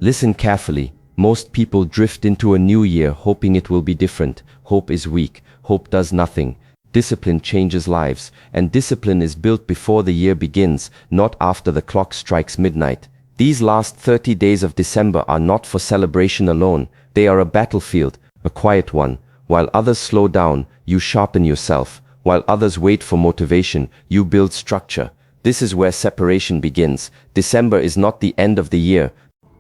Listen carefully. Most people drift into a new year hoping it will be different. Hope is weak. Hope does nothing. Discipline changes lives, and discipline is built before the year begins, not after the clock strikes midnight. These last 30 days of December are not for celebration alone. They are a battlefield, a quiet one. While others slow down, you sharpen yourself. While others wait for motivation, you build structure. This is where separation begins. December is not the end of the year.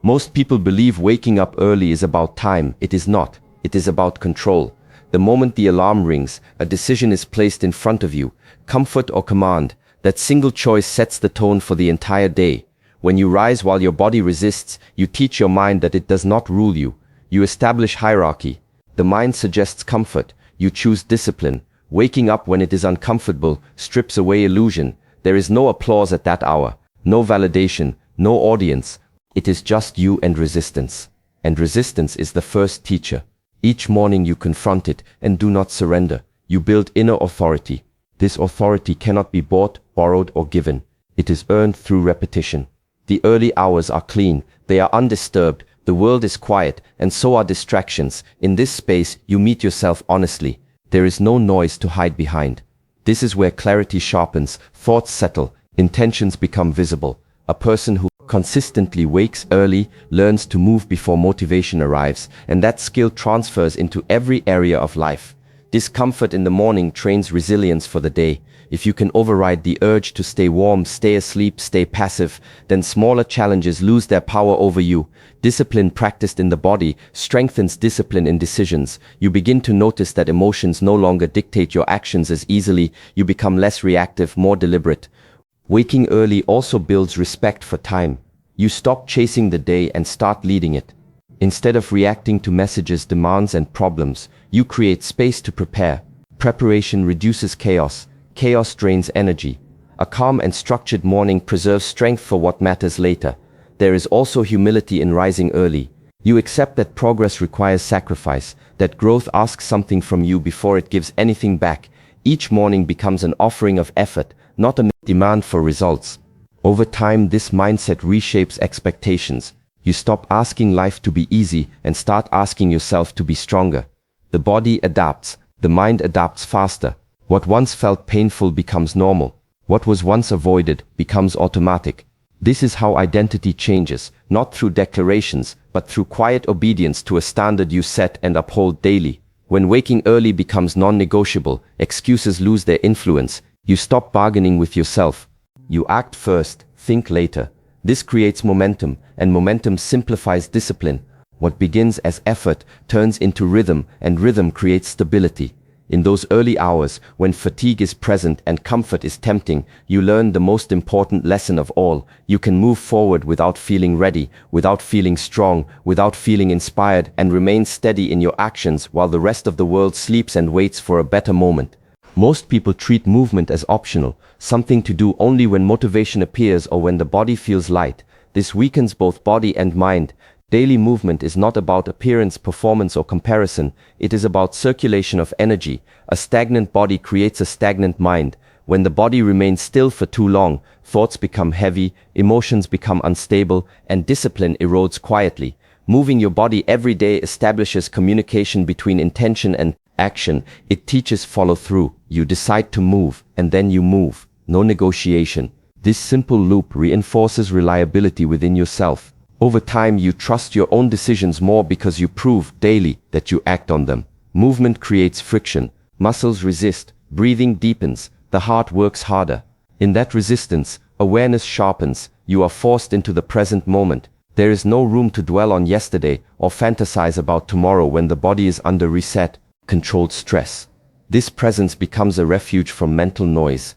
Most people believe waking up early is about time. It is not. It is about control. The moment the alarm rings, a decision is placed in front of you, comfort or command. That single choice sets the tone for the entire day. When you rise while your body resists, you teach your mind that it does not rule you. You establish hierarchy. The mind suggests comfort. You choose discipline. Waking up when it is uncomfortable strips away illusion. There is no applause at that hour, no validation, no audience. It is just you and resistance. And resistance is the first teacher. Each morning you confront it and do not surrender. You build inner authority. This authority cannot be bought, borrowed, or given. It is earned through repetition. The early hours are clean. They are undisturbed. The world is quiet, and so are distractions. In this space, you meet yourself honestly. There is no noise to hide behind. This is where clarity sharpens, thoughts settle, intentions become visible. A person who consistently wakes early learns to move before motivation arrives, and that skill transfers into every area of life. Discomfort in the morning trains resilience for the day. If you can override the urge to stay warm, stay asleep, stay passive, then smaller challenges lose their power over you. Discipline practiced in the body strengthens discipline in decisions. You begin to notice that emotions no longer dictate your actions as easily. You become less reactive, more deliberate. Waking early also builds respect for time. You stop chasing the day and start leading it. Instead of reacting to messages, demands, and problems, you create space to prepare. Preparation reduces chaos. Chaos drains energy. A calm and structured morning preserves strength for what matters later. There is also humility in rising early. You accept that progress requires sacrifice, that growth asks something from you before it gives anything back. Each morning becomes an offering of effort, not a demand for results. Over time, this mindset reshapes expectations. You stop asking life to be easy and start asking yourself to be stronger. The body adapts. The mind adapts faster. What once felt painful becomes normal. What was once avoided becomes automatic. This is how identity changes, not through declarations, but through quiet obedience to a standard you set and uphold daily. When waking early becomes non-negotiable, excuses lose their influence. You stop bargaining with yourself. You act first, think later. This creates momentum, and momentum simplifies discipline. What begins as effort turns into rhythm, and rhythm creates stability. In those early hours, when fatigue is present and comfort is tempting, you learn the most important lesson of all. You can move forward without feeling ready, without feeling strong, without feeling inspired, and remain steady in your actions while the rest of the world sleeps and waits for a better moment. Most people treat movement as optional, something to do only when motivation appears or when the body feels light. This weakens both body and mind. Daily movement is not about appearance, performance, or comparison. It is about circulation of energy. A stagnant body creates a stagnant mind. When the body remains still for too long, thoughts become heavy, emotions become unstable, and discipline erodes quietly. Moving your body every day establishes communication between intention and action. It teaches follow-through. You decide to move, and then you move. No negotiation. This simple loop reinforces reliability within yourself. Over time, you trust your own decisions more because you prove daily that you act on them. Movement creates friction. Muscles resist. Breathing deepens. The heart works harder. In that resistance, awareness sharpens. You are forced into the present moment. There is no room to dwell on yesterday or fantasize about tomorrow when the body is under reset, controlled stress. This presence becomes a refuge from mental noise.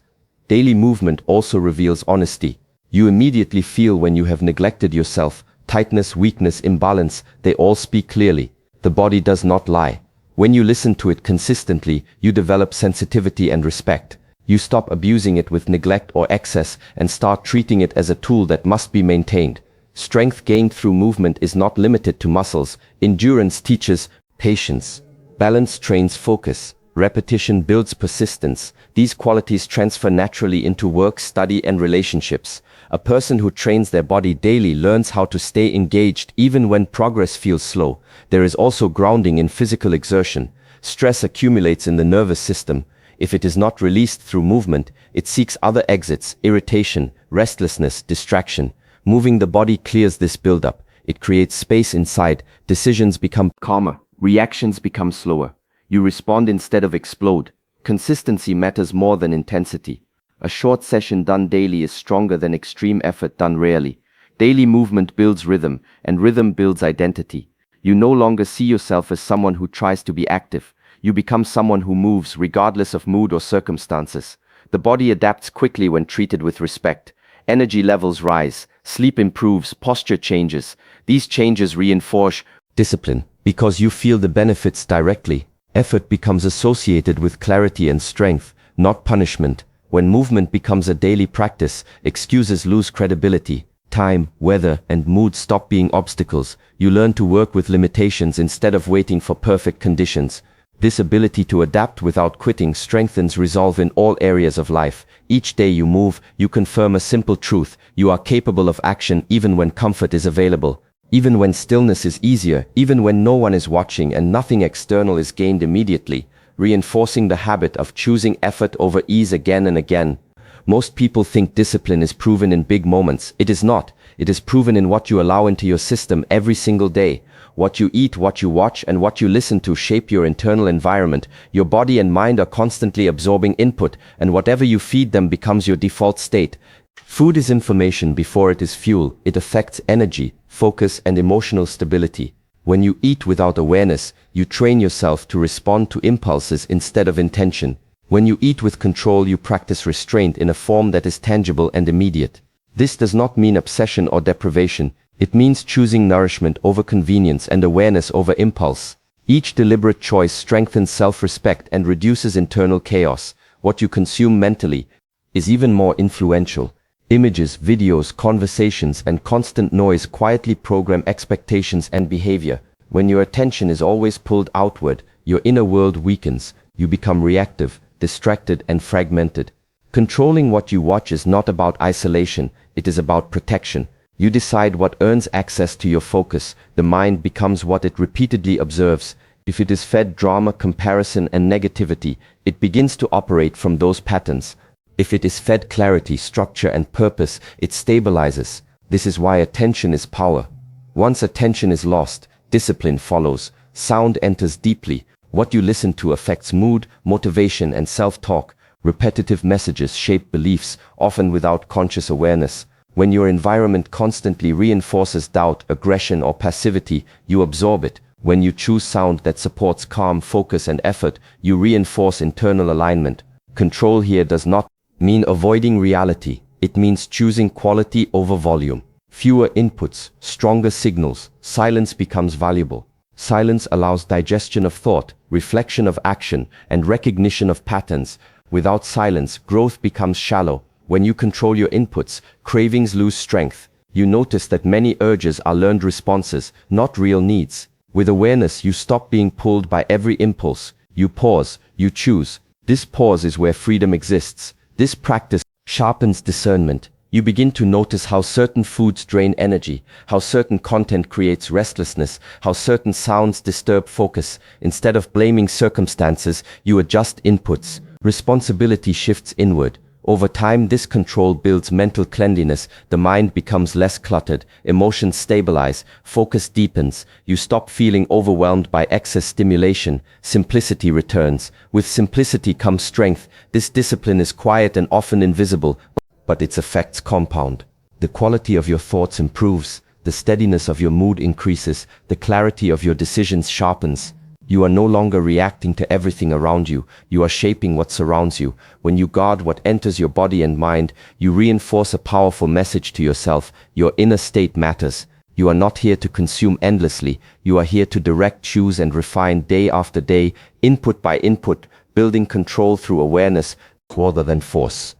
Daily movement also reveals honesty. You immediately feel when you have neglected yourself. Tightness, weakness, imbalance, they all speak clearly. The body does not lie. When you listen to it consistently, you develop sensitivity and respect. You stop abusing it with neglect or excess and start treating it as a tool that must be maintained. Strength gained through movement is not limited to muscles. Endurance teaches patience. Balance trains focus. Repetition builds persistence. These qualities transfer naturally into work, study, and relationships. A person who trains their body daily learns how to stay engaged even when progress feels slow. There is also grounding in physical exertion. Stress accumulates in the nervous system. If it is not released through movement, it seeks other exits: irritation, restlessness, distraction. Moving the body clears this buildup. It creates space inside. Decisions become calmer. Reactions become slower. You respond instead of explode. Consistency matters more than intensity. A short session done daily is stronger than extreme effort done rarely. Daily movement builds rhythm, and rhythm builds identity. You no longer see yourself as someone who tries to be active. You become someone who moves regardless of mood or circumstances. The body adapts quickly when treated with respect. Energy levels rise, sleep improves, posture changes. These changes reinforce discipline because you feel the benefits directly. Effort becomes associated with clarity and strength, not punishment. When movement becomes a daily practice, excuses lose credibility. Time, weather, and mood stop being obstacles. You learn to work with limitations instead of waiting for perfect conditions. This ability to adapt without quitting strengthens resolve in all areas of life. Each day you move, you confirm a simple truth: you are capable of action even when comfort is available. Even when stillness is easier, even when no one is watching and nothing external is gained immediately, reinforcing the habit of choosing effort over ease again and again. Most people think discipline is proven in big moments. It is not. It is proven in what you allow into your system every single day. What you eat, what you watch, and what you listen to shape your internal environment. Your body and mind are constantly absorbing input, and whatever you feed them becomes your default state. Food is information before it is fuel. It affects energy, focus, and emotional stability. When you eat without awareness, you train yourself to respond to impulses instead of intention. When you eat with control, you practice restraint in a form that is tangible and immediate. This does not mean obsession or deprivation. It means choosing nourishment over convenience and awareness over impulse. Each deliberate choice strengthens self-respect and reduces internal chaos. What you consume mentally is even more influential. Images, videos, conversations, and constant noise quietly program expectations and behavior. When your attention is always pulled outward, your inner world weakens. You become reactive, distracted, and fragmented. Controlling what you watch is not about isolation, it is about protection. You decide what earns access to your focus. The mind becomes what it repeatedly observes. If it is fed drama, comparison, and negativity, it begins to operate from those patterns. If it is fed clarity, structure, and purpose, it stabilizes. This is why attention is power. Once attention is lost, discipline follows. Sound enters deeply. What you listen to affects mood, motivation, and self-talk. Repetitive messages shape beliefs, often without conscious awareness. When your environment constantly reinforces doubt, aggression, or passivity, you absorb it. When you choose sound that supports calm, focus, and effort, you reinforce internal alignment. Control here does not mean avoiding reality. It means choosing quality over volume. Fewer inputs, stronger signals. Silence becomes valuable. Silence allows digestion of thought, reflection of action, and recognition of patterns. Without silence, growth becomes shallow. When you control your inputs, cravings lose strength. You notice that many urges are learned responses, not real needs. With awareness, you stop being pulled by every impulse. You pause, you choose. This pause is where freedom exists. This practice sharpens discernment. You begin to notice how certain foods drain energy, how certain content creates restlessness, how certain sounds disturb focus. Instead of blaming circumstances, you adjust inputs. Responsibility shifts inward. Over time, this control builds mental cleanliness. The mind becomes less cluttered, emotions stabilize, focus deepens. You stop feeling overwhelmed by excess stimulation. Simplicity returns. With simplicity comes strength. This discipline is quiet and often invisible, but its effects compound. The quality of your thoughts improves. The steadiness of your mood increases. The clarity of your decisions sharpens. You are no longer reacting to everything around you. You are shaping what surrounds you. When you guard what enters your body and mind, you reinforce a powerful message to yourself. Your inner state matters. You are not here to consume endlessly. You are here to direct, choose, and refine day after day, input by input, building control through awareness rather than force.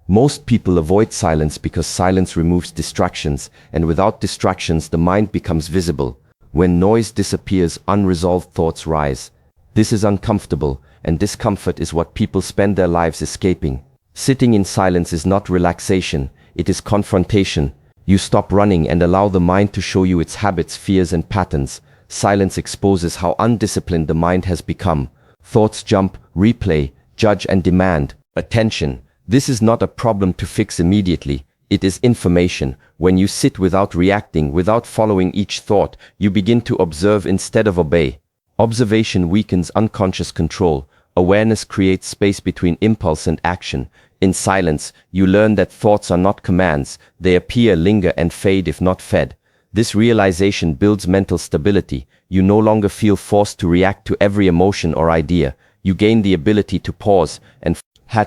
Most people avoid silence because silence removes distractions, and without distractions, the mind becomes visible. When noise disappears, unresolved thoughts rise. This is uncomfortable, and discomfort is what people spend their lives escaping. Sitting in silence is not relaxation, it is confrontation. You stop running and allow the mind to show you its habits, fears, and patterns. Silence exposes how undisciplined the mind has become. Thoughts jump, replay, judge, and demand attention. This is not a problem to fix immediately. It is information. When you sit without reacting, without following each thought, you begin to observe instead of obey. Observation weakens unconscious control. Awareness creates space between impulse and action. In silence, you learn that thoughts are not commands. They appear, linger, and fade if not fed. This realization builds mental stability. You no longer feel forced to react to every emotion or idea. You gain the ability to pause, and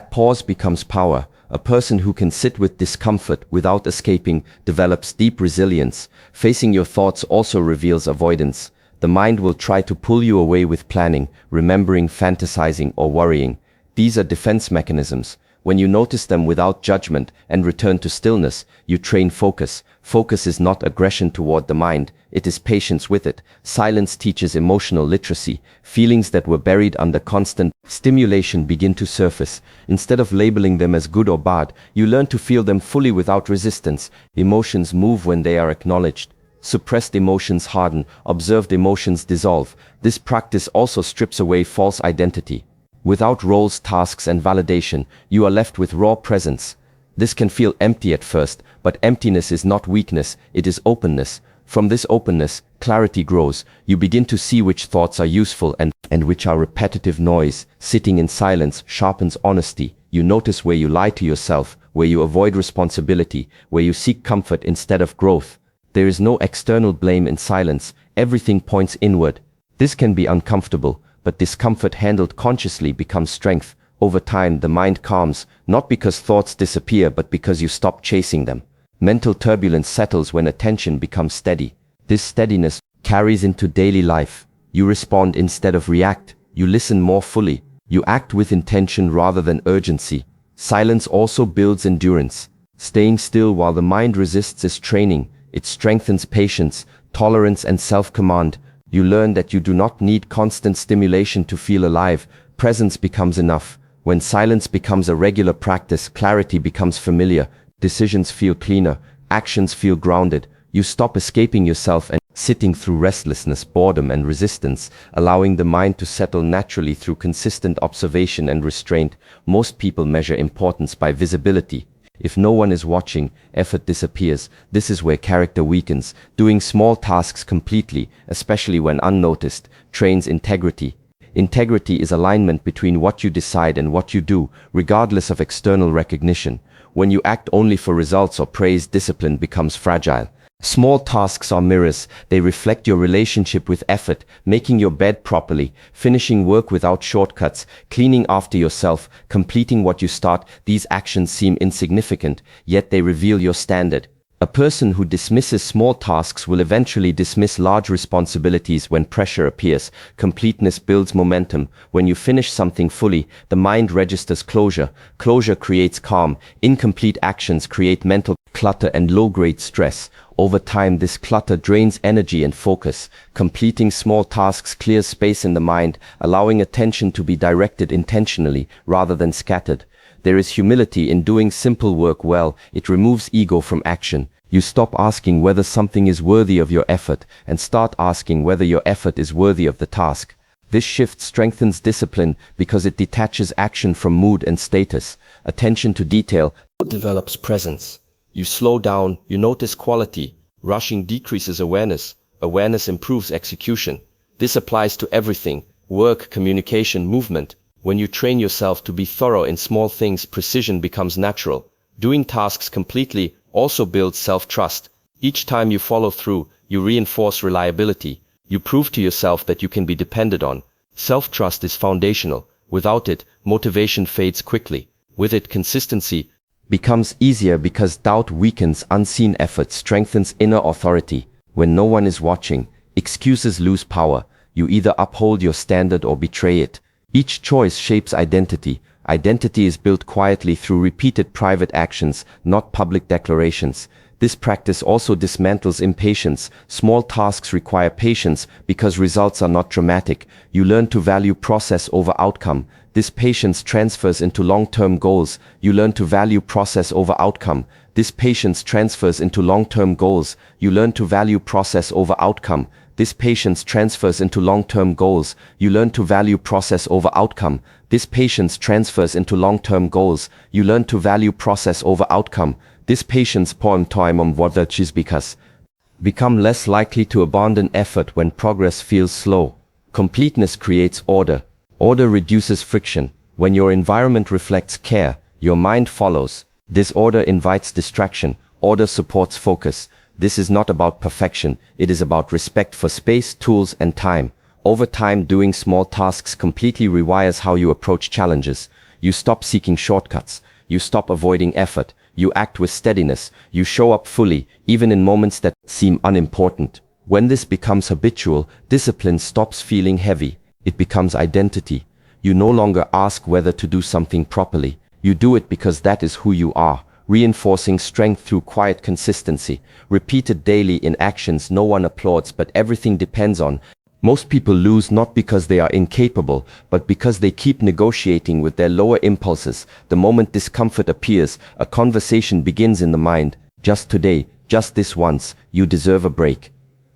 pause becomes power. A person who can sit with discomfort without escaping develops deep resilience. Facing your thoughts also reveals avoidance. The mind will try to pull you away with planning, remembering, fantasizing, or worrying. These are defense mechanisms. When you notice them without judgment and return to stillness, you train focus. Focus is not aggression toward the mind, it is patience with it. Silence teaches emotional literacy. Feelings that were buried under constant stimulation begin to surface. Instead of labeling them as good or bad, you learn to feel them fully without resistance. Emotions move when they are acknowledged. Suppressed emotions harden, observed emotions dissolve. This practice also strips away false identity. Without roles, tasks, and validation, you are left with raw presence. This can feel empty at first, but emptiness is not weakness, it is openness. From this openness, clarity grows. You begin to see which thoughts are useful and which are repetitive noise. Sitting in silence sharpens honesty. You notice where you lie to yourself, where you avoid responsibility, where you seek comfort instead of growth. There is no external blame in silence. Everything points inward. This can be uncomfortable, but discomfort handled consciously becomes strength. Over time, the mind calms, not because thoughts disappear, but because you stop chasing them. Mental turbulence settles when attention becomes steady. This steadiness carries into daily life. You respond instead of react. You listen more fully. You act with intention rather than urgency. Silence also builds endurance. Staying still while the mind resists is training. It strengthens patience, tolerance, and self-command. You learn that you do not need constant stimulation to feel alive. Presence becomes enough. When silence becomes a regular practice, clarity becomes familiar. Decisions feel cleaner. Actions feel grounded. You stop escaping yourself and sitting through restlessness, boredom, and resistance, allowing the mind to settle naturally through consistent observation and restraint. Most people measure importance by visibility. If no one is watching, effort disappears. This is where character weakens. Doing small tasks completely, especially when unnoticed, trains integrity. Integrity is alignment between what you decide and what you do, regardless of external recognition. When you act only for results or praise, discipline becomes fragile. Small tasks are mirrors. They reflect your relationship with effort, making your bed properly, finishing work without shortcuts, cleaning after yourself, completing what you start. These actions seem insignificant, yet they reveal your standard. A person who dismisses small tasks will eventually dismiss large responsibilities when pressure appears. Completeness builds momentum. When you finish something fully, the mind registers closure. Closure creates calm. Incomplete actions create mental clutter and low-grade stress. Over time, this clutter drains energy and focus. Completing small tasks clears space in the mind, allowing attention to be directed intentionally rather than scattered. There is humility in doing simple work well. It removes ego from action. You stop asking whether something is worthy of your effort and start asking whether your effort is worthy of the task. This shift strengthens discipline because it detaches action from mood and status. Attention to detail develops presence. You slow down, you notice quality. Rushing decreases awareness. Awareness improves execution. This applies to everything: work, communication, movement. When you train yourself to be thorough in small things, precision becomes natural. Doing tasks completely also builds self-trust. Each time you follow through, you reinforce reliability. You prove to yourself that you can be depended on. Self-trust is foundational. Without it, motivation fades quickly. With it, consistency becomes easier because doubt weakens unseen effort, strengthens inner authority. When no one is watching, excuses lose power. You either uphold your standard or betray it. Each choice shapes identity. Identity is built quietly through repeated private actions, not public declarations. This practice also dismantles impatience. Small tasks require patience because results are not dramatic. You learn to value process over outcome. This patience transfers into long-term goals. You learn to value process over outcome. This patience transfers into long-term goals. You learn to value process over outcome. This patience transfers into long-term goals. You learn to value process over outcome. This patience transfers into long-term goals. You learn to value process over outcome. This patience because become less likely to abandon effort when progress feels slow. Completeness creates order. Order reduces friction. When your environment reflects care, your mind follows. Disorder invites distraction. Order supports focus. This is not about perfection. It is about respect for space, tools, and time. Over time, doing small tasks completely rewires how you approach challenges. You stop seeking shortcuts. You stop avoiding effort. You act with steadiness. You show up fully, even in moments that seem unimportant. When this becomes habitual, discipline stops feeling heavy. It becomes identity. You no longer ask whether to do something properly. You do it because that is who you are, reinforcing strength through quiet consistency, repeated daily in actions no one applauds but everything depends on. Most people lose not because they are incapable, but because they keep negotiating with their lower impulses. The moment discomfort appears, a conversation begins in the mind. Just today, just this once, you deserve a break.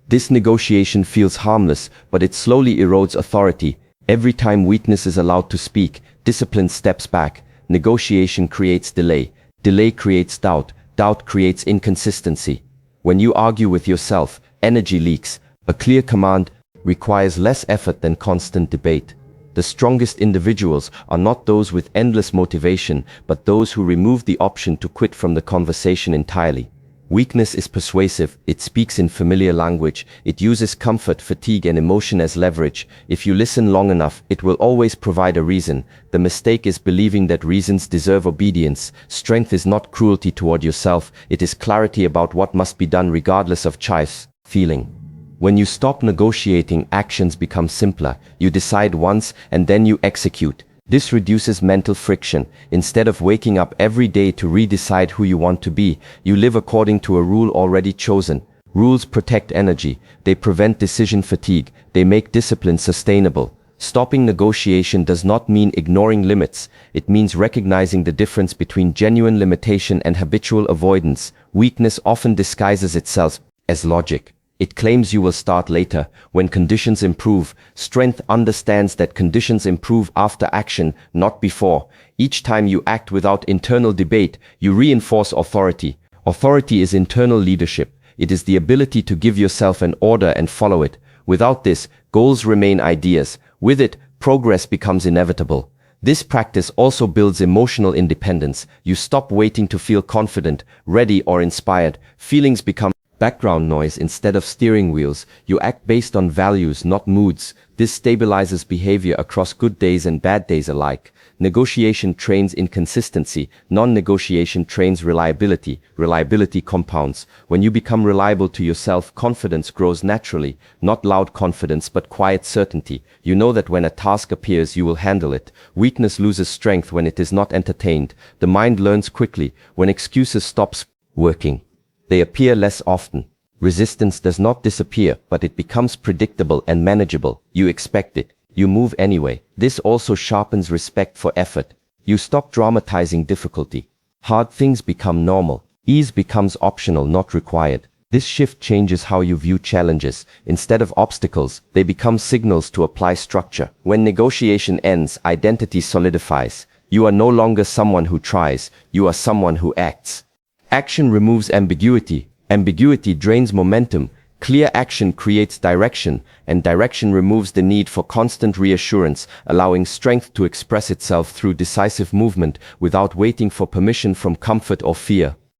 This negotiation feels harmless, but it slowly erodes authority. Every time weakness is allowed to speak, discipline steps back. Negotiation creates delay. Delay creates doubt. Doubt creates inconsistency. When you argue with yourself, energy leaks. A clear command requires less effort than constant debate. The strongest individuals are not those with endless motivation, but those who remove the option to quit from the conversation entirely. Weakness is persuasive. It speaks in familiar language. It uses comfort, fatigue, and emotion as leverage. If you listen long enough, it will always provide a reason. The mistake is believing that reasons deserve obedience. Strength is not cruelty toward yourself. It is clarity about what must be done regardless of choice. Feeling. When you stop negotiating, actions become simpler. You decide once and then you execute. This reduces mental friction. Instead of waking up every day to redecide who you want to be, you live according to a rule already chosen. Rules protect energy. They prevent decision fatigue. They make discipline sustainable. Stopping negotiation does not mean ignoring limits. It means recognizing the difference between genuine limitation and habitual avoidance. Weakness often disguises itself as logic. It claims you will start later, when conditions improve. Strength understands that conditions improve after action, not before. Each time you act without internal debate, you reinforce authority. Authority is internal leadership. It is the ability to give yourself an order and follow it. Without this, goals remain ideas. With it, progress becomes inevitable. This practice also builds emotional independence. You stop waiting to feel confident, ready, or inspired. Feelings become background noise instead of steering wheels. You act based on values, not moods. This stabilizes behavior across good days and bad days alike. Negotiation trains inconsistency. Non-negotiation trains reliability. Reliability compounds. When you become reliable to yourself, confidence grows naturally. Not loud confidence, but quiet certainty. You know that when a task appears, you will handle it. Weakness loses strength when it is not entertained. The mind learns quickly when excuses stops working. They appear less often. Resistance does not disappear, but it becomes predictable and manageable. You expect it. You move anyway. This also sharpens respect for effort. You stop dramatizing difficulty. Hard things become normal. Ease becomes optional, not required. This shift changes how you view challenges. Instead of obstacles, they become signals to apply structure. When negotiation ends, identity solidifies. You are no longer someone who tries. You are someone who acts. Action removes ambiguity. Ambiguity drains momentum. Clear action creates direction, and direction removes the need for constant reassurance, allowing strength to express itself through decisive movement without waiting for permission from comfort or fear.